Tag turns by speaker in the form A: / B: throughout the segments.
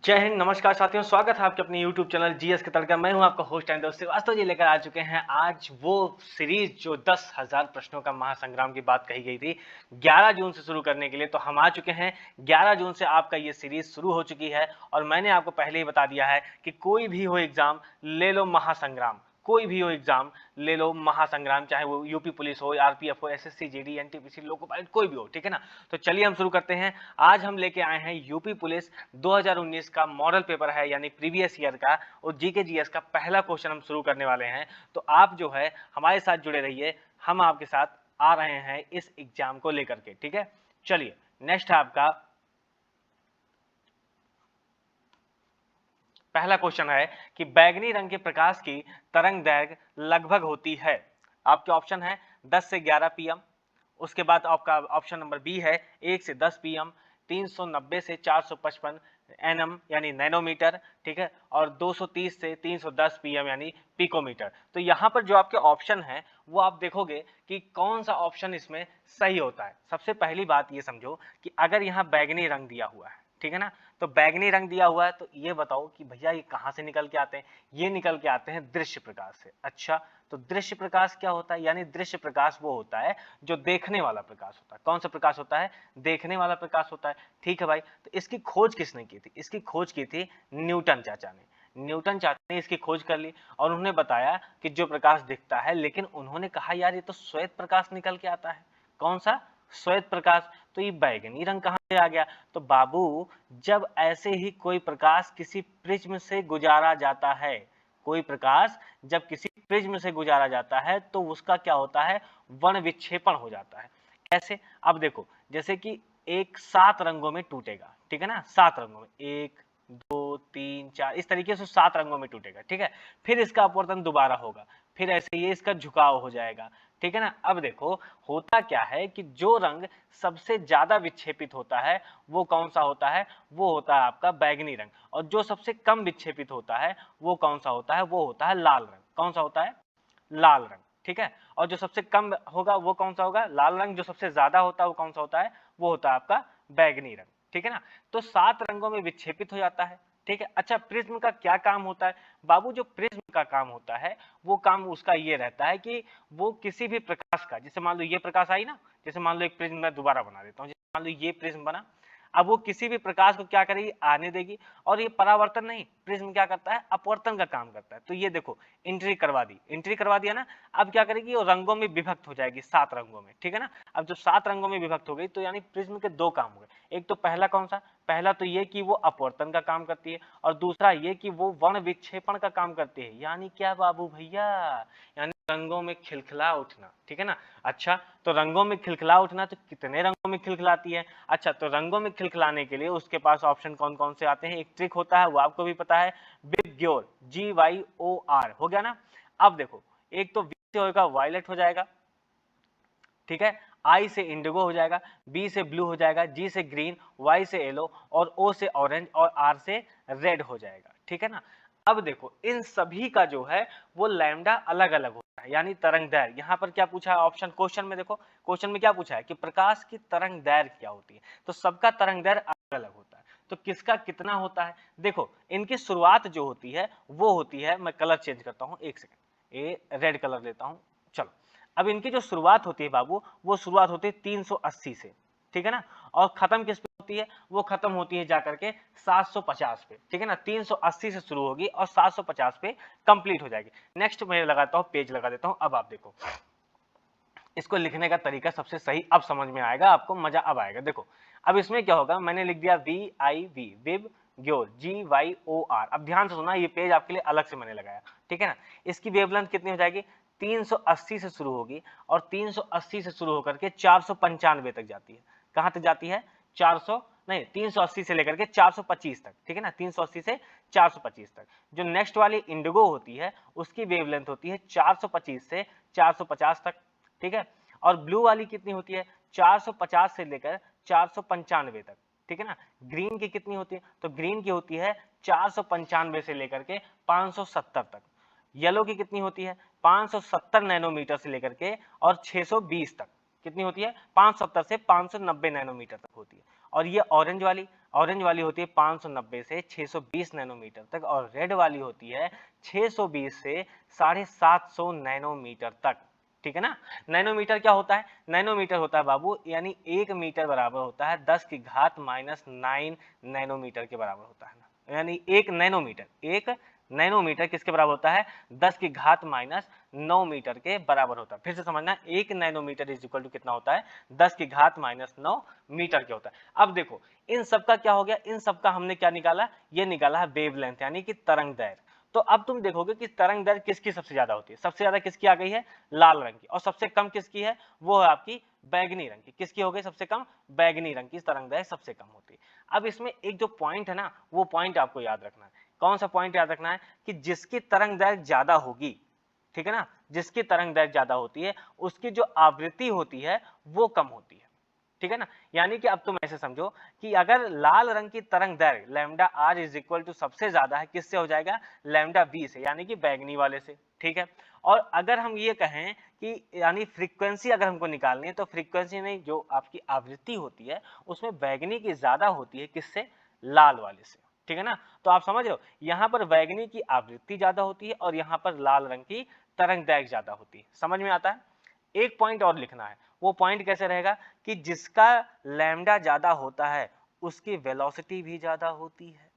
A: जय हिंद, नमस्कार साथियों, स्वागत है आपके अपने YouTube चैनल जीएस के तड़का। मैं हूं आपका होस्ट एंड दोस्त श्रीवास्तव जी, लेकर आ चुके हैं आज वो सीरीज जो 10,000 प्रश्नों का महासंग्राम की बात कही गई थी 11 जून से शुरू करने के लिए। तो हम आ चुके हैं 11 जून से आपका ये सीरीज शुरू हो चुकी है और मैंने आपको पहले ही बता दिया है कि कोई भी हो एग्जाम ले लो महासंग्राम, कोई भी हो एग्जाम ले लो महासंग्राम, चाहे वो यूपी पुलिस हो, आरपीएफ हो, SSC, JD, NTPC, loco pilot, कोई भी हो, ठीक है ना। तो चलिए हम शुरू करते हैं। आज हम लेके आए हैं यूपी पुलिस 2019 का मॉडल पेपर है, यानी प्रीवियस ईयर का, और जीके जीएस का पहला क्वेश्चन हम शुरू करने वाले हैं। तो आप जो है हमारे साथ जुड़े रहिए, हम आपके साथ आ रहे हैं इस एग्जाम को लेकर के, ठीक है। चलिए नेक्स्ट है आपका पहला क्वेश्चन है कि बैगनी रंग के प्रकाश की तरंग दैर्घ्य लगभग होती है। आपके ऑप्शन है 10 से 11 पीएम, उसके बाद आपका ऑप्शन नंबर बी है 1 से 10 पीएम, 390 से 455 एनएम यानी नैनोमीटर, ठीक है, और 230 से 310 पीएम यानी पिकोमीटर। तो यहाँ पर जो आपके ऑप्शन है वो आप देखोगे कि कौन सा ऑप्शन इसमें सही होता है। सबसे पहली बात ये समझो कि अगर यहाँ बैगनी रंग दिया हुआ है, ठीक है ना, तो बैगनी रंग दिया हुआ है, तो ये बताओ कि भैया ये कहां से निकल के आते हैं। ये निकल के आते हैं दृश्य प्रकाश से। अच्छा, तो दृश्य प्रकाश क्या होता है? यानी दृश्य प्रकाश वो होता है जो देखने वाला प्रकाश होता है। कौन सा प्रकाश होता है? देखने वाला प्रकाश होता है, ठीक है भाई। तो इसकी खोज किसने की थी? इसकी खोज की थी न्यूटन चाचा ने। न्यूटन चाचा ने इसकी खोज कर ली और उन्होंने बताया कि जो प्रकाश दिखता है, लेकिन उन्होंने कहा यार ये तो श्वेत प्रकाश निकल के आता है। कौन सा? श्वेत प्रकाश। तो ये बैगनी रंग कहां से आ गया? तो बाबू, जब ऐसे ही कोई प्रकाश किसी प्रिज्म से गुजारा जाता है, कोई प्रकाश जब किसी प्रिज्म से गुजारा जाता है तो उसका क्या होता है? वर्ण विक्षेपण हो जाता है। कैसे? अब देखो, जैसे कि एक 7 रंगों में टूटेगा, ठीक है ना, 7 रंगों में, 1 2 3 4, इस तरीके से 7 रंगों में टूटेगा, ठीक है। फिर इसका अपवर्तन दोबारा होगा, फिर ऐसे ही इसका झुकाव हो जाएगा, ठीक है ना। अब देखो होता क्या है कि जो रंग सबसे ज्यादा विक्षेपित होता है वो कौन सा होता है? वो होता है आपका बैगनी रंग। और जो सबसे कम विक्षेपित होता है वो कौन सा होता है? वो होता है लाल रंग। कौन सा होता है? लाल रंग, ठीक है। और जो सबसे कम होगा वो कौन सा होगा? लाल रंग। जो सबसे ज्यादा होता है वो कौन सा होता है? वो होता है आपका बैगनी रंग, ठीक है ना। तो 7 रंगों में विक्षेपित हो जाता है, ठीक है। अच्छा, प्रिज्म का क्या काम होता है? बाबू, जो प्रिज्म का काम होता है वो काम उसका ये रहता है कि वो किसी भी प्रकाश का, जैसे मान लो ये प्रकाश आई ना, जैसे मान लो एक प्रिज्म मैं दोबारा बना देता हूँ, जैसे मान लो ये प्रिज्म बना, अब वो किसी भी प्रकाश को क्या करेगी? आने देगी। और ये परावर्तन नहीं, प्रिज्म क्या करता है? अपवर्तन का काम करता है। तो ये देखो एंट्री करवा दी, एंट्री करवा दिया ना। अब क्या करेगी? वो रंगों में विभक्त हो जाएगी, 7 रंगों में, ठीक है ना। अब जब 7 रंगों में विभक्त हो गई तो यानी प्रिज्म के 2 काम हो गए। एक तो पहला कौन सा? पहला तो ये कि वो अपवर्तन का काम करती है, और दूसरा ये कि वो वर्ण विक्षेपण का काम करती है। यानी क्या बाबू भैया? यानी रंगों में खिलखिला उठना, ठीक है ना। अच्छा, तो रंगों में खिलखिला उठना, तो कितने रंगों में खिलखिलाती है? अच्छा, तो रंगों में खिलखिलाने के लिए उसके पास ऑप्शन कौन कौन से आते हैं? एक ट्रिक होता है, वो आपको भी पता है, विबग्योर, GYOR, हो गया ना। अब देखो, एक तो वी से होगा वायलेट हो जाएगा, ठीक है, आई से इंडिगो हो जाएगा, बी से ब्लू हो जाएगा, जी से ग्रीन, वाई से येलो, और ओ से ऑरेंज, और आर से रेड हो जाएगा, ठीक है ना। अब देखो इन सभी का जो है वो लैम्डा अलग अलग होता है, यानी तरंग दैर्घ्य। यहाँ पर क्या पूछा है ऑप्शन क्वेश्चन में? देखो क्वेश्चन में क्या पूछा है कि प्रकाश की तरंग दैर्घ्य क्या होती है। तो सबका तरंग दैर्घ्य अलग अलग होता है, तो किसका कितना होता है? देखो इनकी शुरुआत जो होती है वो होती है, मैं कलर चेंज करता हूँ, एक सेकेंड, ये रेड कलर लेता हूँ। चलो, अब इनकी जो शुरुआत होती है बाबू, वो शुरुआत होती है 380 से, ठीक है ना। और खत्म किस पे होती है? वो खत्म होती है जाकर के 750 पे, ठीक है ना। 380 से शुरू होगी और 750 पे कंप्लीट हो जाएगी। नेक्स्ट मैं लगाता हूँ, पेज लगा देता हूँ। अब आप देखो इसको लिखने का तरीका सबसे सही अब समझ में आएगा आपको, मजा अब आएगा। देखो अब इसमें क्या होगा, मैंने लिख दिया VIV, विब ग्योर, GYOR। अब ध्यान से सुना, ये पेज आपके लिए अलग से मैंने लगाया, ठीक है ना। इसकी वेवलेंथ कितनी हो जाएगी? 380 से शुरू होगी और 380 से शुरू होकर के 495 तक जाती है। कहां तक जाती है? 400 नहीं, 380 से लेकर के 425 तक, ठीक है ना। 380 से 425 तक। जो नेक्स्ट वाली इंडिगो होती है उसकी वेवलेंथ होती है 425 से 450 तक, ठीक है। और ब्लू वाली कितनी होती है? 450 से लेकर 495 तक, ठीक है ना। ग्रीन की कितनी होती है? तो ग्रीन की होती है 495 से लेकर के 570 तक। येलो की कितनी होती है? 570 नैनोमीटर से लेकर के और 620 तक। कितनी होती है? 570 से 590 नैनोमीटर तक होती है। और ये ऑरेंज वाली, ऑरेंज वाली होती है 590 से 620 नैनोमीटर तक, और रेड वाली होती है 620 से 750 नैनोमीटर तक। ठीक है ना। नैनोमीटर क्या होता है? नैनोमीटर होता है बाबू, यानी 1 मीटर बराबर होता है 10 की घात -9 नैनोमीटर के बराबर होता है ना। यानी 1 नैनोमीटर किसके बराबर होता है? 10 की घात -9 मीटर के बराबर होता है। फिर से समझना, 1 नैनोमीटर इज इक्वल टू कितना होता है? 10 की घात -9 मीटर के होता है। अब देखो इन सब का क्या हो गया, इन सब का हमने क्या निकाला? ये निकाला है वेवलेंथ, यानी कि तरंग दैर्घ्य। तो अब तुम देखोगे कि तरंग दैर्घ्य किसकी सबसे ज्यादा होती है? सबसे ज्यादा किसकी आ गई है? लाल रंग की। और सबसे कम किसकी है? वो है आपकी बैगनी रंग की। किसकी हो गई सबसे कम? बैगनी रंग की तरंग दैर्घ्य सबसे कम होती है। अब इसमें एक जो पॉइंट है ना, वो पॉइंट आपको याद रखना है। कौन सा पॉइंट याद रखना है? कि जिसकी तरंग दैर्घ्य ज्यादा होगी, ठीक है ना, जिसकी तरंग दैर्घ्य ज्यादा होती है उसकी जो आवृत्ति होती है वो कम होती है। ठीक है ना। यानी कि अब तुम ऐसे समझो कि अगर लाल रंग की तरंग दैर्घ्य lambda R is equal to सबसे ज्यादा है, किससे हो जाएगा? लैम्डा बी से, यानी कि बैगनी वाले से। ठीक है। और अगर हम ये कहें कि यानी फ्रीक्वेंसी अगर हमको निकालनी है, तो फ्रीक्वेंसी नहीं, जो आपकी आवृत्ति होती है उसमें बैगनी की ज्यादा होती है, किससे? लाल वाले से। ठीक है ना। तो आप समझ रहे हो, यहाँ पर बैगनी की आवृत्ति ज्यादा होती है और यहाँ पर लाल रंग की तरंग दैर्घ्य ज्यादा होती है। समझ में आता है? एक पॉइंट और लिखना है। वो पॉइंट कैसे रहेगा? कि जिसका लैम्डा ज्यादा होता है उसकी वेलोसिटी भी ज्यादा होती है।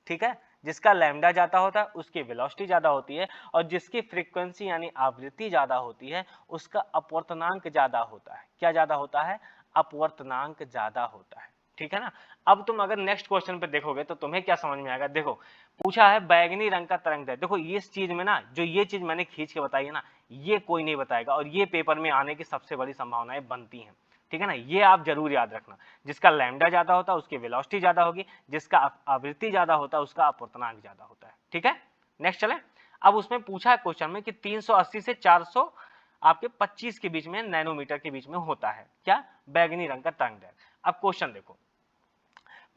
A: ठीक है। जिसका लैम्डा ज्यादा होता है उसकी वेलोसिटी ज्यादा होती है, और जिसकी फ्रीक्वेंसी यानी आवृत्ति ज्यादा होती है उसका अपवर्तनांक ज्यादा होता है। क्या ज्यादा होता है? अपवर्तनांक ज्यादा होता है। ठीक है ना। अब तुम अगर नेक्स्ट क्वेश्चन पे देखोगे तो तुम्हें क्या समझ में आएगा? देखो पूछा है बैगनी रंग का तरंग दैर्घ्य। देखो इस चीज में ना, जो ये चीज मैंने खींच के बताई है ना, ये कोई नहीं बताएगा, और ये पेपर में आने की सबसे बड़ी संभावनाएं बनती हैं। ठीक है ना। ये आप जरूर याद रखना, जिसका लैम्डा ज्यादा होता है उसकी वेलोसिटी ज्यादा होगी, जिसका आवृत्ति ज्यादा होता है उसका अपवर्तनांक ज्यादा होता है। ठीक है। नेक्स्ट चले। अब उसमें पूछा है क्वेश्चन में कि 380 से 400 आपके 25 के बीच में नैनोमीटर के बीच में होता है क्या? बैगनी रंग का तरंग दैर्घ्य। अब क्वेश्चन देखो,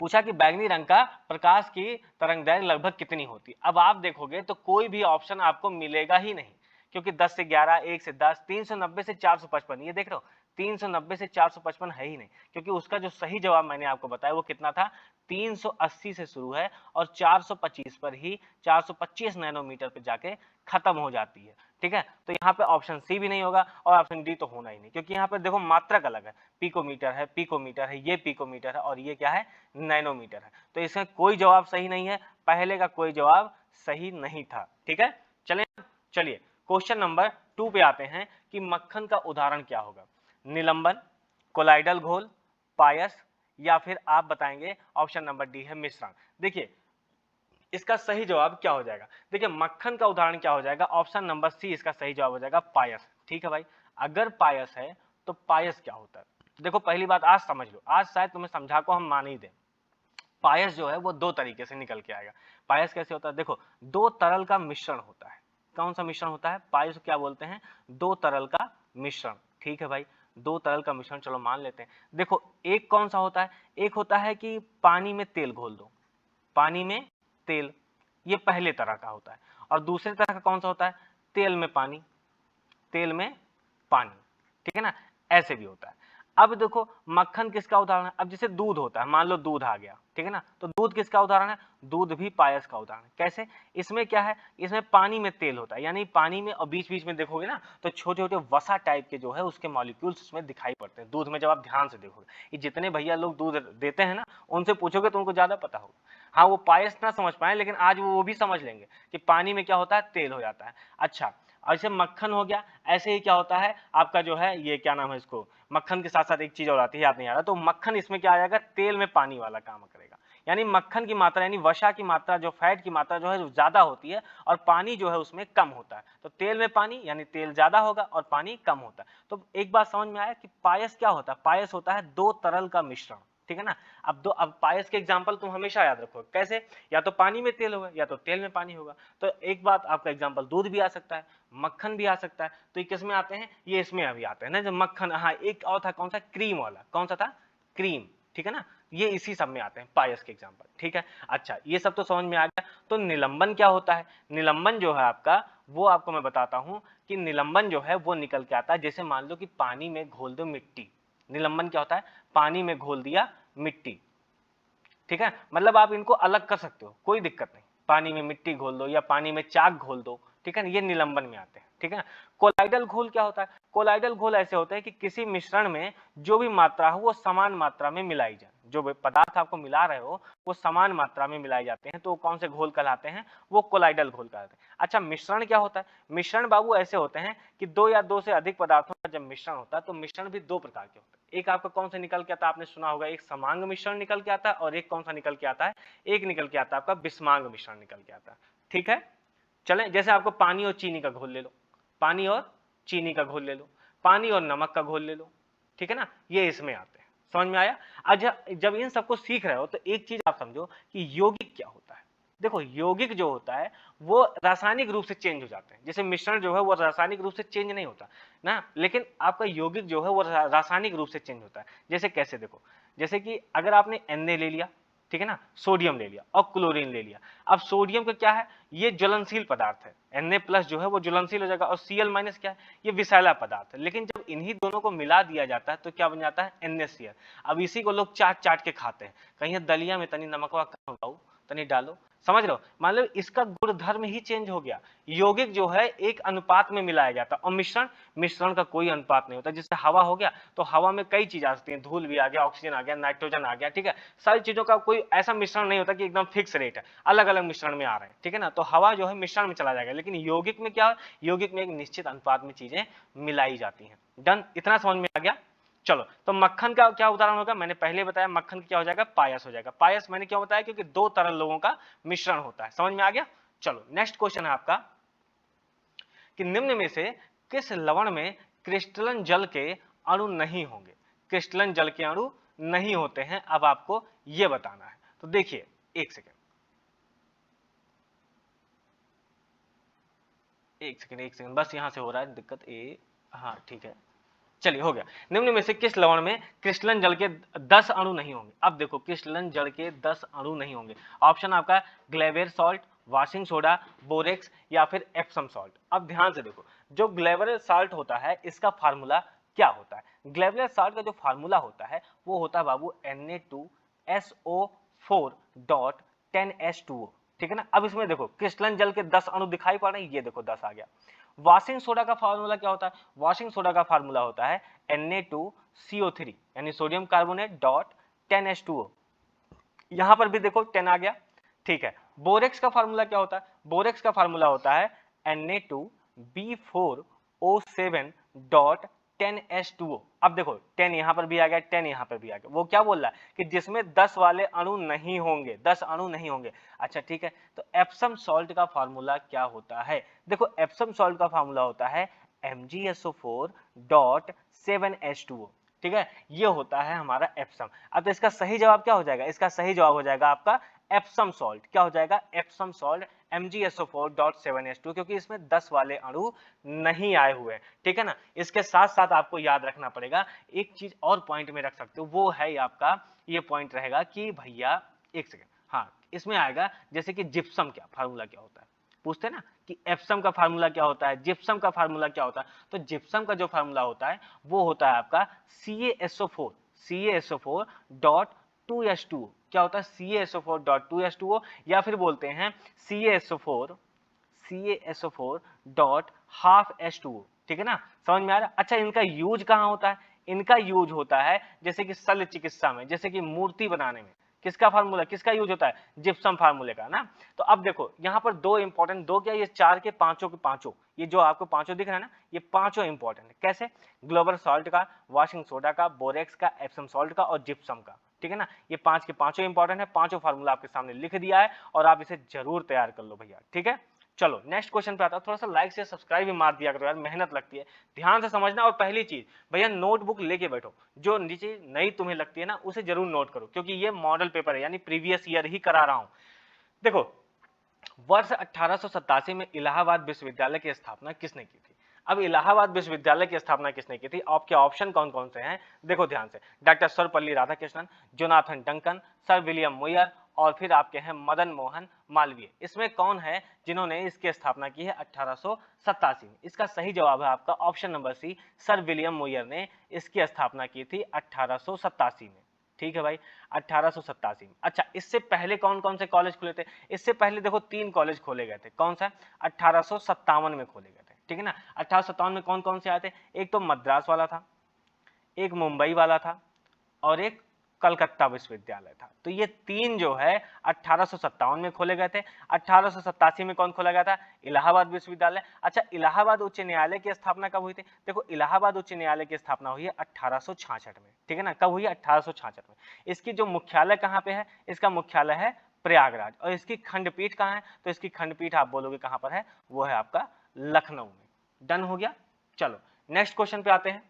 A: पूछा कि बैगनी रंग का प्रकाश की तरंग दैर्घ्य लगभग कितनी होती है। अब आप देखोगे तो कोई भी ऑप्शन आपको मिलेगा ही नहीं, क्योंकि 10 से 11, 1 से 10, 390 से 455, ये देख रहे हो 390 से 455 है ही नहीं, क्योंकि उसका जो सही जवाब मैंने आपको बताया वो कितना था? 380 से शुरू है और 425 पर ही 425 नैनोमीटर पे जाके खत्म हो जाती है। ठीक है। तो यहाँ पे ऑप्शन सी भी नहीं होगा और ऑप्शन डी तो होना ही नहीं, क्योंकि यहाँ पे देखो मात्रक अलग है, पिकोमीटर है, पिकोमीटर है, ये पिकोमीटर है और ये क्या है? नैनोमीटर है। तो इसमें कोई जवाब सही नहीं है, पहले का कोई जवाब सही नहीं था। ठीक है। चलिए क्वेश्चन नंबर 2 पे आते हैं कि मक्खन का उदाहरण क्या होगा? निलंबन, कोलाइडल घोल, पायस, या फिर आप बताएंगे ऑप्शन नंबर डी है मिश्रण। देखिए इसका सही जवाब क्या हो जाएगा? देखिए मक्खन का उदाहरण क्या हो जाएगा? ऑप्शन नंबर सी इसका सही जवाब हो जाएगा, पायस। ठीक है भाई। अगर पायस है तो पायस क्या होता है? देखो पहली बात आज समझ लो, आज शायद तुम्हें समझा को हम मान ही दें। पायस जो है वो दो तरीके से निकल के आएगा। पायस कैसे होता है? देखो दो तरल का मिश्रण होता है। कौन सा मिश्रण होता है? पायस क्या बोलते हैं? दो तरल का मिश्रण। ठीक है भाई, दो तरल का मिश्रण, चलो मान लेते हैं। देखो एक कौन सा होता है? एक होता है कि पानी में तेल घोल दो, पानी में तेल, ये पहले तरह का होता है। और दूसरे तरह का कौन सा होता है? तेल में पानी, तेल में पानी। ठीक है ना। ऐसे भी होता है। अब देखो मक्खन किसका उदाहरण है? अब जैसे दूध होता है, मान लो दूध आ गया, ठीक है ना, तो दूध किसका उदाहरण है? दूध भी पायस का उदाहरण है। कैसे? इसमें क्या है? इसमें पानी में तेल होता है, यानी पानी में, और बीच बीच में देखोगे ना तो छोटे छोटे वसा टाइप के जो है उसके मॉलिक्यूल्स उसमें दिखाई पड़ते हैं दूध में। जब आप ध्यान से देखोगे, ये जितने भैया लोग दूध देते हैं ना, उनसे पूछोगे तो उनको ज्यादा पता होगा। हाँ वो पायस ना समझ पाए, लेकिन आज वो भी समझ लेंगे कि पानी में क्या होता है? तेल हो जाता है। अच्छा, ऐसे मक्खन हो गया। ऐसे ही क्या होता है आपका जो है, ये क्या नाम है इसको, मक्खन के साथ साथ एक चीज और आती है, याद नहीं आ रहा, तो मक्खन इसमें क्या आ जाएगा? तेल में पानी वाला काम करेगा। यानी मक्खन की मात्रा, यानी वसा की मात्रा, जो फैट की मात्रा जो है ज्यादा होती है और पानी जो है उसमें कम होता है। तो तेल में पानी यानी तेल ज्यादा होगा और पानी कम होता है। तो एक बात समझ में आया कि पायस क्या होता है? पायस होता है दो तरल का मिश्रण। ठीक है ना। अब पायस के एग्जांपल तुम हमेशा याद रखो, कैसे? या तो पानी में तेल होगा या तो तेल में पानी होगा। तो एक बात आपका एग्जांपल दूध भी आ सकता है, मक्खन भी आ सकता है। तो ये किस में आते हैं? ये इसमें अभी आते हैं ना, जब मक्खन। हाँ एक और था, कौन सा? क्रीम वाला। कौन सा था? क्रीम। ठीक है ना। ये इसी सब में आते हैं पायस के एग्जांपल। ठीक है। अच्छा ये सब तो समझ में आ गया। तो निलंबन क्या होता है? निलंबन जो है आपका, वो आपको मैं बताता हूं कि निलंबन जो है वो निकल के आता है, जैसे मान लो कि पानी में घोल दो मिट्टी। निलंबन क्या होता है? पानी में घोल दिया मिट्टी। ठीक है, मतलब आप इनको अलग कर सकते हो, कोई दिक्कत नहीं। पानी में मिट्टी घोल दो या पानी में चाक घोल दो, ठीक है ना, ये निलंबन में आते हैं, ठीक है। कोलाइडल घोल क्या होता है? कोलाइडल घोल ऐसे होते हैं कि किसी मिश्रण में जो भी मात्रा हो वो समान मात्रा में मिलाई जाए, जो भी पदार्थ आपको मिला रहे हो वो समान मात्रा में मिलाए जाते हैं, तो कौन से घोल कहलाते हैं? वो कोलाइडल घोल कहलाते हैं। अच्छा, मिश्रण क्या होता है? मिश्रण बाबू ऐसे होते हैं कि दो या दो से अधिक पदार्थों का जब मिश्रण होता है तो मिश्रण भी दो प्रकार के होते हैं। एक आपका कौन सा निकल के आता है, आपने सुना होगा, एक समांग मिश्रण निकल के आता है, और एक कौन सा निकल के आता है? एक निकल के आता है आपका विषमांग मिश्रण निकल के आता है, ठीक है। चलें, जैसे आपको पानी और चीनी का घोल ले लो, पानी और चीनी का घोल ले लो, पानी और नमक का घोल ले लो, ठीक है ना, ये इसमें आते हैं। समझ में आया? अच्छा, जब इन सबको सीख रहे हो तो एक चीज आप समझो कि यौगिक क्या होता है। देखो, यौगिक जो होता है वो रासायनिक रूप से चेंज हो जाते हैं, जैसे मिश्रण जो है वो रासायनिक रूप से चेंज नहीं होता ना, लेकिन आपका यौगिक जो है वो रासायनिक रूप से चेंज होता है। जैसे कैसे? देखो, जैसे कि अगर आपने Na ले लिया, ठीक है ना, सोडियम ले लिया और क्लोरीन ले लिया। अब सोडियम का क्या है? ये ज्वलनशील पदार्थ है, Na+ जो है वो ज्वलनशील हो जाएगा, और Cl- क्या है? ये विषैला पदार्थ है। लेकिन जब इन्हीं दोनों को मिला दिया जाता है तो क्या बन जाता है? NaCl। अब इसी को लोग चाट चाट के खाते हैं, कहीं दलिया में तनी नमकवा कम डालो, तनी डालो, समझ रहे हो? मतलब इसका गुणधर्म ही चेंज हो गया। यौगिक जो है एक अनुपात में मिलाया जाता है, और मिश्रण का कोई अनुपात नहीं होता। जैसे हवा हो गया तो हवा में कई चीज आ सकती है, धूल भी आ गया, ऑक्सीजन आ गया, नाइट्रोजन आ गया, ठीक है। सारी चीजों का कोई ऐसा मिश्रण नहीं होता कि एकदम फिक्स रेट है, अलग अलग मिश्रण में आ रहे हैं, ठीक है ना। तो हवा जो है मिश्रण में चला जाएगा, लेकिन यौगिक में क्या? यौगिक में एक निश्चित अनुपात में चीजें मिलाई जाती हैं। डन, इतना समझ में आ गया? चलो, तो मक्खन का क्या उदाहरण होगा? मैंने पहले बताया, मक्खन क्या हो जाएगा? पायस हो जाएगा। पायस मैंने क्यों बताया? क्योंकि दो तरल लोगों का मिश्रण होता है। समझ में आ गया? चलो, नेक्स्ट क्वेश्चन है आपका कि निम्न में से किस लवण में क्रिस्टलन जल के अणु नहीं होंगे? क्रिस्टलन जल के अणु नहीं होते हैं, अब आपको यह बताना है। तो देखिए, एक सेकेंड, बस यहां से हो रहा है दिक्कत। हाँ, ठीक है, चलिए, हो गया। निम्न में से किस लवण में क्रिस्टलन जल के 10 अणु नहीं होंगे? अब देखो, क्रिस्टलन जल के 10 अणु नहीं होंगे। ऑप्शन आपका ग्लेवियर सॉल्ट, वाशिंग सोडा, बोरेक्स या फिर एप्सम सॉल्ट। अब ध्यान से देखो, जो ग्लेवियर सॉल्ट होता है इसका फार्मूला क्या होता है? ग्लेवियर सॉल्ट का जो फार्मूला होता है वो होता है बाबू Na2SO4.10H2O, ठीक है ना। अब इसमें देखो, क्रिस्टलन जल के 10 अणु दिखाई पड़ रहे हैं, ये देखो 10 आ गया। वॉशिंग सोडा का फार्मूला क्या होता है? वॉशिंग सोडा का फार्मूला होता है Na2CO3 यानी सोडियम कार्बोनेट डॉट 10H2O। यहां पर भी देखो 10 आ गया, ठीक है। बोरेक्स का फार्मूला क्या होता है? बोरेक्स का फार्मूला होता है Na2B4O7 डॉट 10H2O। अब देखो 10 यहां पर भी आ गया, 10 यहां पर भी आ गया। वो क्या बोल रहा है कि जिसमें 10 वाले अणु नहीं होंगे, 10 अणु नहीं होंगे। अच्छा, ठीक है, तो एप्सम सॉल्ट का फार्मूला क्या होता है? देखो, एप्सम सॉल्ट का फार्मूला होता है MgSO4.7H2O, ठीक है। ये होता है हमारा एप्सम। अब तो इसका सही जवाब क्या हो जाएगा? इसका सही जवाब हो जाएगा आपका एप्सम सॉल्ट। क्या हो जाएगा? एप्सम सॉल्ट MgSO4.7H2, क्योंकि इसमें 10 वाले अणु नहीं आए हुए हैं, ठीक है ना। इसके साथ साथ आपको याद रखना पड़ेगा, एक चीज और पॉइंट में रख सकते हो, वो है आपका ये पॉइंट रहेगा कि भैया, एक सेकेंड, हाँ, इसमें आएगा जैसे कि जिप्सम क्या फार्मूला क्या होता है, पूछते हैं ना कि एप्सम का फार्मूला क्या होता है, जिप्सम का फार्मूला क्या होता है। तो जिप्सम का जो फार्मूला होता है वो होता है आपका CaSO4.2H2O। क्या होता है? CaSO4.2H2O, या फिर बोलते हैं CaSO4.12H2O, ठीक है ना। समझ में आ रहा है? अच्छा, इनका यूज कहां होता है? इनका यूज होता है जैसे कि शल्य चिकित्सा में, जैसे कि मूर्ति बनाने में। किसका फार्मूला, किसका यूज होता है? जिप्सम फार्मूले का ना। तो अब देखो, यहाँ पर दो इंपॉर्टेंट, दो क्या, ये चार के पांचों के पांचों, ये जो आपको पांचों दिख रहा है ना, ये पांचों इंपॉर्टेंट है। कैसे? ग्लोबल सॉल्ट का, वॉशिंग सोडा का, बोरेक्स का, एप्सम सॉल्ट का और जिप्सम का, ठीक है ना। ये पांच के पांचों इंपॉर्टेंट है, पांचों फार्मूला आपके सामने लिख दिया है, और आप इसे जरूर तैयार कर लो भैया, ठीक है। चलो, नेक्स्ट क्वेश्चन पे आता हूं। थोड़ा सा लाइक से सब्सक्राइब भी मार दिया करो यार, मेहनत लगती है, ध्यान से समझना। और पहली चीज भैया, नोटबुक लेके बैठो, जो नीचे नई तुम्हें लगती है ना उसे जरूर नोट करो, क्योंकि ये मॉडल पेपर है, यानी प्रीवियस ईयर ही करा रहा हूं। देखो, वर्ष 1887 में इलाहाबाद विश्वविद्यालय की स्थापना किसने की थी? अब इलाहाबाद विश्वविद्यालय की स्थापना किसने की थी? आपके ऑप्शन कौन कौन से हैं? देखो ध्यान से, doctor Sarvepalli Radhakrishnan, Jonathan Duncan, sir William Muir, और फिर आपके हैं मदन मोहन मालवीय। इसमें कौन है जिन्होंने इसकी स्थापना की है 1887 में? इसका सही जवाब है आपका option number C, sir William Muir ने इसकी स्थापना की थी 1887 में, ठीक है भाई, 1887 में। अच्छा, इससे पहले कौन कौन से कॉलेज खुले थे? इससे पहले देखो 3 कॉलेज खोले गए थे। कौन सा? 1857 में खोले गए थे, ठीक है ना। 1857 में कौन कौन से आए थे? एक तो मद्रास वाला था, एक मुंबई वाला था और एक कलकत्ता विश्वविद्यालय था। तो ये 3 जो है 1857 में खोले गए थे। 1887 में कौन खोला गया था? इलाहाबाद विश्वविद्यालय। अच्छा, इलाहाबाद उच्च न्यायालय की स्थापना कब हुई थी? देखो, इलाहाबाद उच्च न्यायालय की स्थापना हुई है 1866 में, ठीक है ना। कब हुई है? 1866 में। इसकी जो मुख्यालय कहाँ पे है? इसका मुख्यालय है प्रयागराज। और इसकी खंडपीठ कहाँ है? तो इसकी खंडपीठ आप बोलोगे कहाँ पर है? वो है आपका लखनऊ में। डन हो गया। चलो नेक्स्ट क्वेश्चन पे आते हैं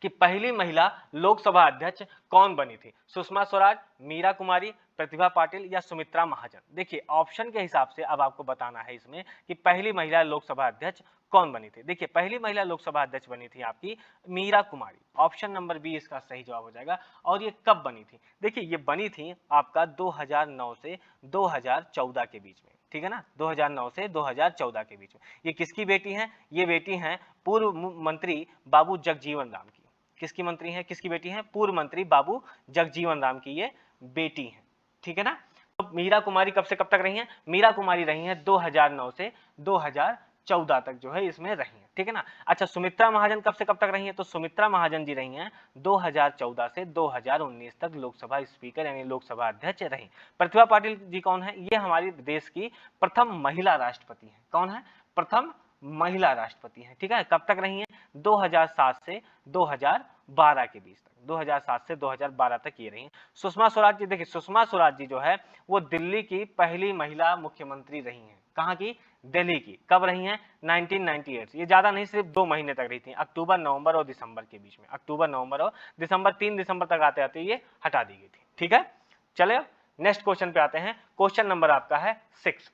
A: कि पहली महिला लोकसभा अध्यक्ष कौन बनी थी? सुषमा स्वराज, मीरा कुमारी, प्रतिभा पाटिल या सुमित्रा महाजन? देखिए, ऑप्शन के हिसाब से अब आपको बताना है इसमें कि पहली महिला लोकसभा अध्यक्ष कौन बनी थी। देखिए, पहली महिला लोकसभा अध्यक्ष बनी थी आपकी मीरा कुमारी। ऑप्शन नंबर बी इसका सही जवाब हो जाएगा। और ये कब बनी थी? देखिए, ये बनी थी आपका 2009 से 2014 के बीच में, ठीक है ना। 2009 से 2014 के बीच में। ये किसकी बेटी हैं? ये बेटी हैं पूर्व मंत्री बाबू जगजीवन राम की। किसकी मंत्री हैं? किसकी बेटी हैं? पूर्व मंत्री बाबू जगजीवन राम की ये बेटी हैं, ठीक है ना। तो मीरा कुमारी कब से कब तक रही हैं? मीरा कुमारी रही हैं 2009 से 2014 तक जो है इसमें रही हैं, ठीक है ना। अच्छा, सुमित्रा महाजन कब से कब तक रही हैं? तो सुमित्रा महाजन जी रही हैं 2014 से 2019 तक लोकसभा स्पीकर यानी लोकसभा अध्यक्ष रही। प्रतिभा पाटिल जी कौन है? ये हमारे देश की प्रथम महिला राष्ट्रपति है। कौन है? प्रथम महिला राष्ट्रपति है, ठीक है। कब तक रही है? 2007 से 2012 के बीच तक, 2007 से 2012 तक ये रही हैं। सुषमा स्वराज जी, देखिए सुषमा स्वराज जी जो है वो दिल्ली की पहली महिला मुख्यमंत्री रही हैं। कहाँ की? दिल्ली की। कब रही हैं? 1998। ये ज्यादा नहीं, सिर्फ 2 महीने तक रही थी, अक्टूबर, नवंबर और दिसंबर के बीच में। अक्टूबर, नवंबर और दिसंबर, 3 दिसंबर तक आते आते ये हटा दी गई थी, ठीक है। चले नेक्स्ट क्वेश्चन पे आते हैं। क्वेश्चन नंबर आपका है 6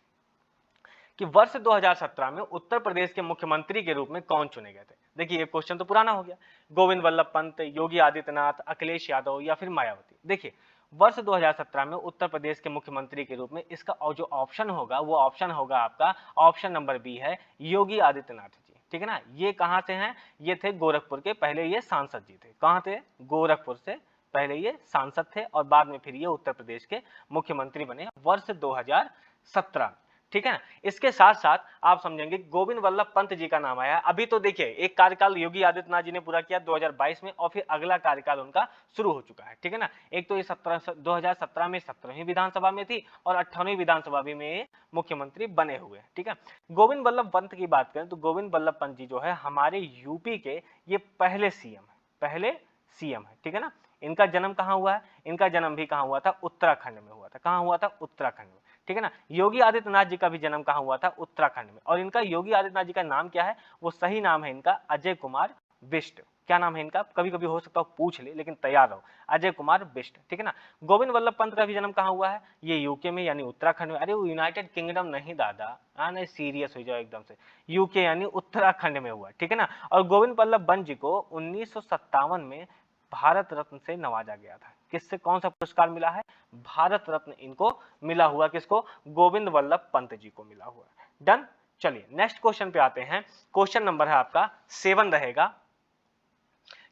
A: कि वर्ष 2017 में उत्तर प्रदेश के मुख्यमंत्री के रूप में कौन चुने गए थे? देखिए, ये क्वेश्चन तो पुराना हो गया। गोविंद वल्लभ पंत, योगी आदित्यनाथ, अखिलेश यादव या फिर मायावती? देखिए, वर्ष 2017 में उत्तर प्रदेश के मुख्यमंत्री के रूप में इसका जो ऑप्शन होगा वो ऑप्शन होगा आपका ऑप्शन नंबर बी है, योगी आदित्यनाथ जी, ठीक है ना। ये कहां से हैं? ये थे गोरखपुर के, पहले ये सांसद जी थे। कहां थे? गोरखपुर से पहले ये सांसद थे और बाद में फिर ये उत्तर प्रदेश के मुख्यमंत्री बने वर्ष 2017, ठीक है ना। इसके साथ साथ आप समझेंगे गोविंद वल्लभ पंत जी का नाम आया। अभी तो देखिए, एक कार्यकाल योगी आदित्यनाथ जी ने पूरा किया 2022 में और फिर अगला कार्यकाल उनका शुरू हो चुका है, ठीक है ना। एक तो ये 2017 में 17वीं विधानसभा में थी और 18वीं विधानसभा में मुख्यमंत्री बने हुए हैं, ठीक है। गोविंद वल्लभ पंत की बात करें तो गोविंद वल्लभ पंत जी जो है हमारे यूपी के ये पहले सीएम है, ठीक है ना। इनका जन्म कहाँ हुआ है? इनका जन्म भी कहाँ हुआ था? उत्तराखंड में हुआ था। कहाँ हुआ था? उत्तराखंड में, ठीक है ना। योगी आदित्यनाथ जी का भी जन्म कहाँ हुआ था? उत्तराखंड में। और इनका योगी आदित्यनाथ जी का नाम क्या है? वो सही नाम है इनका अजय कुमार बिष्ट। क्या नाम है इनका? कभी कभी हो सकता है पूछ ले, लेकिन तैयार रहो, अजय कुमार बिष्ट, ठीक है ना। गोविंद वल्लभ पंत का भी जन्म कहाँ हुआ है? ये यूके में यानी उत्तराखंड में। अरे वो यूनाइटेड किंगडम नहीं दादा, नहीं सीरियस हो जाओ एकदम से। यूके यानी उत्तराखंड में हुआ, ठीक है ना। और गोविंद वल्लभ पंत जी को 1957 में भारत रत्न से नवाजा गया था। किससे? कौन सा पुरस्कार मिला है? भारत रत्न इनको मिला हुआ। किसको? गोविंद वल्लभ पंत जी को मिला हुआ। डन। चलिए नेक्स्ट क्वेश्चन पे आते हैं। क्वेश्चन नंबर है आपका 7 रहेगा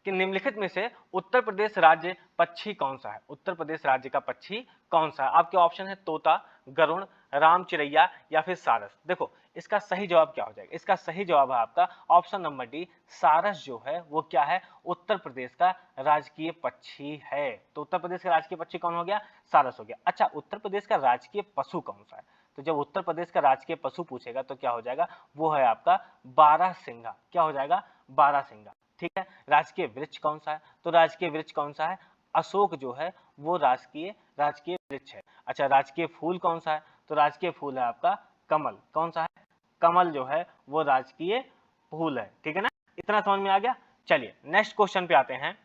A: कि निम्नलिखित में से उत्तर प्रदेश राज्य पक्षी कौन सा है? उत्तर प्रदेश राज्य का पक्षी कौन सा है? आपके ऑप्शन है तोता, गरुड़, राम चिरैया या फिर सारस। देखो, इसका सही जवाब क्या हो जाएगा? इसका सही जवाब है आपका ऑप्शन नंबर डी, सारस जो है वो क्या है? उत्तर प्रदेश का राजकीय पक्षी है। तो उत्तर प्रदेश का राजकीय पक्षी कौन हो गया? सारस हो गया। अच्छा, उत्तर प्रदेश का राजकीय पशु कौन सा है? तो जब उत्तर प्रदेश का राजकीय पशु पूछेगा तो क्या हो जाएगा? वो है आपका बारहसिंगा। क्या हो जाएगा? बारहसिंगा, ठीक है। राजकीय वृक्ष कौन सा है? तो राजकीय वृक्ष कौन सा है? अशोक जो है वो राजकीय वृक्ष है। अच्छा, राजकीय फूल कौन सा है? तो राजकीय फूल है आपका कमल। कौन सा है? कमल जो है वो राजकीय फूल है, ठीक है ना। इतना समझ में आ गया। चलिए नेक्स्ट क्वेश्चन पे आते हैं।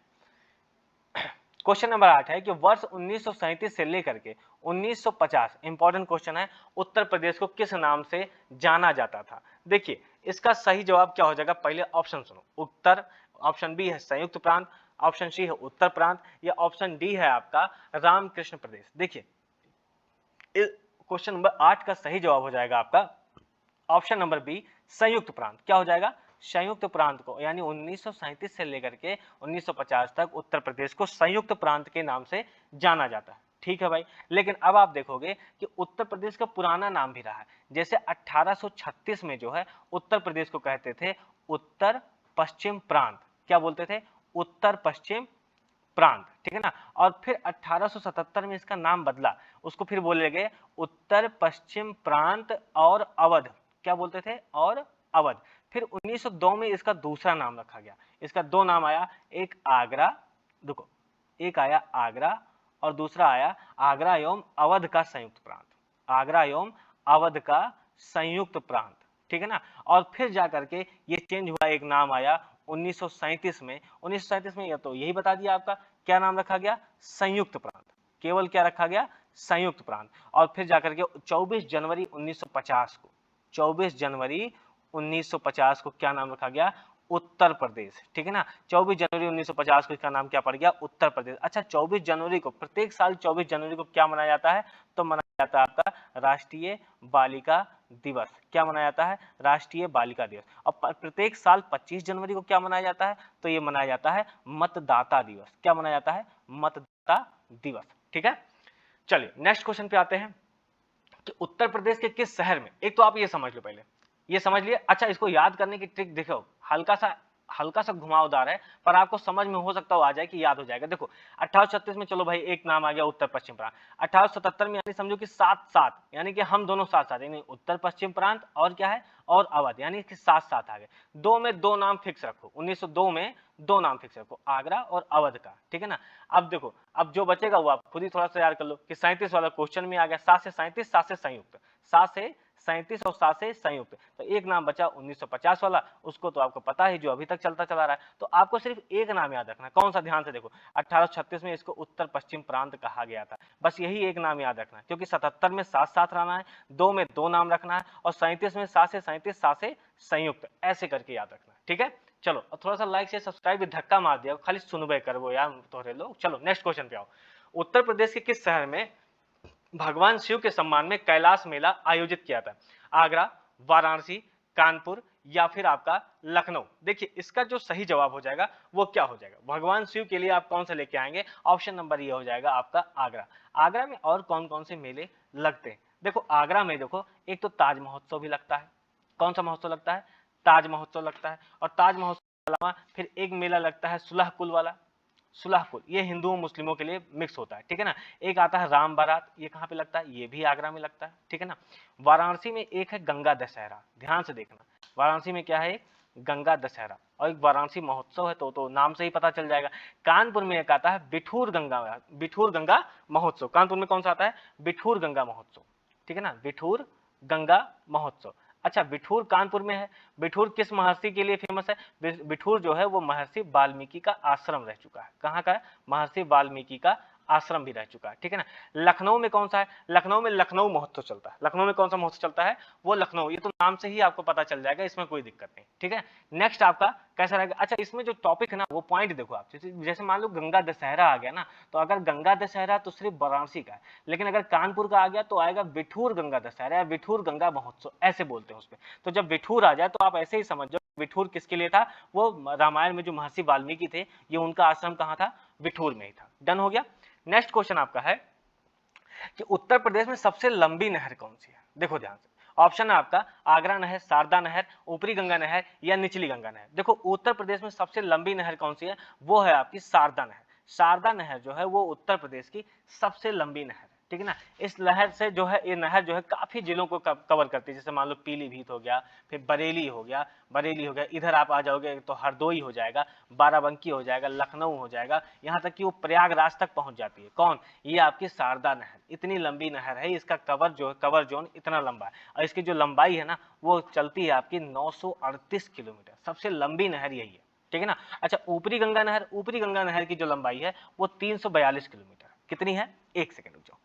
A: क्वेश्चन नंबर 8 है कि वर्ष 1937 से लेकर के 1950, इंपॉर्टेंट क्वेश्चन है, उत्तर प्रदेश को किस नाम से जाना जाता था? देखिए, इसका सही जवाब क्या हो जाएगा? पहले ऑप्शन सुनो। उत्तर, ऑप्शन बी है संयुक्त प्रांत, ऑप्शन सी है उत्तर प्रांत या ऑप्शन डी है आपका रामकृष्ण प्रदेश। देखिए, क्वेश्चन नंबर 8 का सही जवाब हो जाएगा आपका ऑप्शन नंबर बी, संयुक्त प्रांत। क्या हो जाएगा? संयुक्त प्रांत को, यानी 1937 से लेकर के 1950 तक उत्तर प्रदेश को संयुक्त प्रांत के नाम से जाना जाता है। ठीक है भाई। लेकिन अब आप देखोगे कि उत्तर प्रदेश का पुराना नाम भी रहा है। जैसे 1836 में जो है उत्तर प्रदेश को कहते थे उत्तर पश्चिम प्रांत। क्या बोलते थे? उत्तर पश्चिम प्रांत। ठीक है ना। और फिर 1877 में इसका नाम बदला, उसको फिर बोले गए उत्तर पश्चिम प्रांत और अवध। क्या बोलते थे? और अवध। फिर 1902 में इसका दूसरा नाम रखा गया। इसका दो नाम आया, एक आगरा, देखो एक आया आगरा और दूसरा आया आगरा एवं अवध का संयुक्त प्रांत। आगरा एवं अवध का संयुक्त प्रांत। ठीक है ना। और फिर जाकर के ये चेंज हुआ, एक नाम आया 1937 में। 1937 में तो यही बता दिया आपका, क्या नाम रखा गया? संयुक्त प्रांत। केवल क्या रखा गया? संयुक्त प्रांत। और फिर जाकर के 24 जनवरी 1950 को, 24 जनवरी 1950 को क्या नाम रखा गया? उत्तर प्रदेश। ठीक है ना। 24 जनवरी 1950 को इसका नाम क्या पड़ गया? उत्तर प्रदेश। अच्छा, 24 जनवरी को, प्रत्येक साल 24 जनवरी को क्या मनाया जाता है? तो मनाया जाता है आपका राष्ट्रीय बालिका दिवस। क्या मनाया जाता है? राष्ट्रीय बालिका दिवस। और प्रत्येक साल 25 जनवरी को क्या मनाया जाता है? तो ये मनाया जाता है मतदाता दिवस। क्या मनाया जाता है? मतदाता दिवस। ठीक है। चलिए नेक्स्ट क्वेश्चन पे आते हैं कि उत्तर प्रदेश के किस शहर में, एक तो आप ये समझ लो, पहले ये समझ लिए। अच्छा, इसको याद करने की ट्रिक देखो, हल्का सा घुमावदार है, पर आपको समझ में हो सकता हो आ जाए कि याद हो जाएगा। देखो 1836 में चलो भाई एक नाम आ गया उत्तर पश्चिम प्रांत। 1877 में यानी समझो कि 7-7, यानी कि हम दोनों साथ साथ, यानी उत्तर पश्चिम प्रांत और क्या है? और अवध, यानी कि साथ साथ आ गए। दो में दो नाम फिक्स रखो, 1902 में दो नाम फिक्स रखो, आगरा और अवध का। ठीक है ना। अब देखो, अब जो बचेगा वो आप खुद ही थोड़ा सा याद कर लो कि 37 वाला क्वेश्चन में आ गया, 7 से 37, 7 से संयुक्त, 7 से 37 और 7 से संयुक्त। तो एक नाम बचा 1950 वाला, उसको तो आपको पता है, जो अभी तक चलता चला रहा है। तो आपको सिर्फ एक नाम याद रखना है। कौन सा? ध्यान से देखो, 1836 में इसको उत्तर पश्चिम प्रांत कहा गया था। बस यही एक नाम याद रखना है, क्योंकि 77 में 7-7 रहना है, दो में दो नाम रखना है, और 37 में 7 से 37, 7 से संयुक्त, ऐसे करके याद रखना है। ठीक है। चलो, और थोड़ा सा लाइक से सब्सक्राइब भी धक्का मार दिया, खाली सुनबे करबो यार तोहरे लोग। चलो नेक्स्ट क्वेश्चन पे आओ। उत्तर प्रदेश के किस शहर में भगवान शिव के सम्मान में कैलाश मेला आयोजित किया था? आगरा, वाराणसी, कानपुर या फिर आपका लखनऊ? देखिए इसका जो सही जवाब हो जाएगा वो क्या हो जाएगा? भगवान शिव के लिए आप कौन सा लेके आएंगे? ऑप्शन नंबर ये हो जाएगा आपका आगरा। आगरा में और कौन कौन से मेले लगते हैं? देखो आगरा में देखो, एक तो ताज महोत्सव भी लगता है। कौन सा महोत्सव लगता है? ताज महोत्सव लगता है। और ताज महोत्सव के अलावा फिर एक मेला लगता है सुलह कुल वाला। सुलह कुल ये हिंदुओं मुस्लिमों के लिए मिक्स होता है। ठीक है ना। एक आता है राम बारात, ये कहाँ पे लगता है? ये भी आगरा में लगता है। ठीक है ना। वाराणसी में एक है गंगा दशहरा, ध्यान से देखना, वाराणसी में क्या है? गंगा दशहरा। और एक वाराणसी महोत्सव है, तो नाम से ही पता चल जाएगा। कानपुर में एक आता है बिठूर गंगा महोत्सव। कानपुर में कौन सा आता है? बिठूर गंगा महोत्सव। ठीक है ना, बिठूर गंगा महोत्सव। अच्छा, बिठूर कानपुर में है। बिठूर किस महर्षि के लिए फेमस है? बिठूर जो है वो महर्षि वाल्मीकि का आश्रम रह चुका है। कहाँ का है? महर्षि वाल्मीकि का आश्रम भी रह चुका है। ठीक है ना। लखनऊ में कौन सा है? लखनऊ में लखनऊ महोत्सव चलता है। लखनऊ में कौन सा महोत्सव चलता है? वो लखनऊ। ये तो नाम से ही आपको पता चल जाएगा, इसमें कोई दिक्कत नहीं। ठीक है। नेक्स्ट आपका कैसा रहेगा? अच्छा, इसमें जो टॉपिक है ना, वो पॉइंट देखो आप, जैसे मान लो गंगा दशहरा आ गया ना, तो अगर गंगा दशहरा तो सिर्फ वाराणसी का है, लेकिन अगर कानपुर का आ गया तो आएगा बिठूर गंगा दशहरा या बिठूर गंगा महोत्सव, ऐसे बोलते हैं उसपे। तो जब बिठूर आ जाए तो आप ऐसे ही समझ जाओ बिठूर किसके लिए था? वो रामायण में जो महर्षि वाल्मीकि थे, ये उनका आश्रम कहाँ था? बिठूर में ही था। डन हो गया। नेक्स्ट क्वेश्चन आपका है कि उत्तर प्रदेश में सबसे लंबी नहर कौन सी है? देखो ध्यान से, ऑप्शन है आपका आगरा नहर, शारदा नहर, ऊपरी गंगा नहर या निचली गंगा नहर। देखो उत्तर प्रदेश में सबसे लंबी नहर कौन सी है? वो है आपकी शारदा नहर। शारदा नहर जो है वो उत्तर प्रदेश की सबसे लंबी नहर है। ठीक है ना। इस नहर से जो है, ये नहर जो है काफी जिलों को कवर करती है। जैसे मान लो पीलीभीत हो गया, फिर बरेली हो गया, इधर आप आ जाओगे तो हरदोई हो जाएगा, बाराबंकी हो जाएगा, लखनऊ हो जाएगा, यहाँ तक कि वो प्रयागराज तक पहुंच जाती है। कौन? ये आपकी शारदा नहर। इतनी लंबी नहर है, इसका कवर जोन इतना लंबा है, और इसकी जो लंबाई है ना, वो चलती है आपकी 938 किलोमीटर। सबसे लंबी नहर यही है। ठीक है ना। अच्छा, ऊपरी गंगा नहर की जो लंबाई है वो 342 किलोमीटर। कितनी है? एक सेकंड रुक जाओ,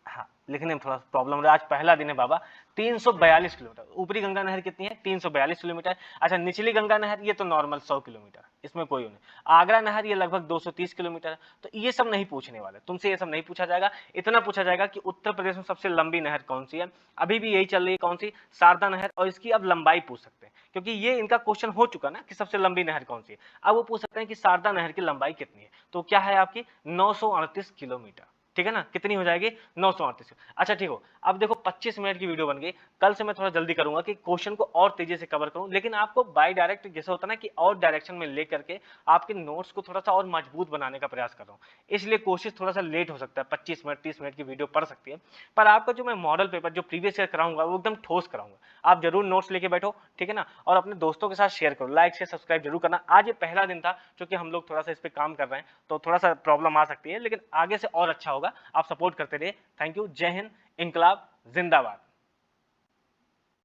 A: हाँ, लिखने में थोड़ा प्रॉब्लम हो रहा है। आज पहला दिन है बाबा। 342 किलोमीटर। ऊपरी गंगा नहर कितनी है? 342 किलोमीटर। अच्छा, निचली गंगा नहर ये तो नॉर्मल 100 किलोमीटर, इसमें कोई नहीं। आगरा नहर ये लगभग 230 किलोमीटर है। तो ये सब नहीं पूछने वाले, तुमसे ये सब नहीं पूछा जाएगा। इतना पूछा जाएगा कि उत्तर प्रदेश में सबसे लंबी नहर कौन सी है। अभी भी यही चल रही है, कौन सी? शारदा नहर। और इसकी अब लंबाई पूछ सकते हैं, क्योंकि ये इनका क्वेश्चन हो चुका ना कि सबसे लंबी नहर कौन सी है। अब वो पूछ सकते हैं कि शारदा नहर की लंबाई कितनी है। तो क्या है आपकी? 938 किलोमीटर। ठीक है ना? कितनी हो जाएगी? 938। अच्छा ठीक हो। अब देखो 25 मिनट की वीडियो बन गई। कल से मैं थोड़ा जल्दी करूंगा कि क्वेश्चन को और तेजी से कवर करूं, लेकिन आपको बाय डायरेक्ट जैसे होता है ना कि और डायरेक्शन में लेकर के आपके नोट्स को थोड़ा सा और मजबूत बनाने का प्रयास कर रहा हूं। इसलिए कोशिश थोड़ा सा लेट हो सकता है, 25 मिनट 30 मिनट की वीडियो पड़ सकती है। पर आपका जो मैं मॉडल पेपर जो प्रीवियस ईयर कराऊंगा वो एकदम ठोस कराऊंगा। आप जरूर नोट्स लेके बैठो, ठीक है ना? और अपने दोस्तों के साथ शेयर करो, लाइक शेयर सब्सक्राइब जरूर करना। आज ये पहला दिन था क्योंकि हम लोग थोड़ा सा इस पे काम कर रहे हैं, तो थोड़ा सा प्रॉब्लम आ सकती है, लेकिन आगे से और अच्छा होगा। आप सपोर्ट करते रहिए। Thank you. जय हिंद। इनकलाब जिंदाबाद।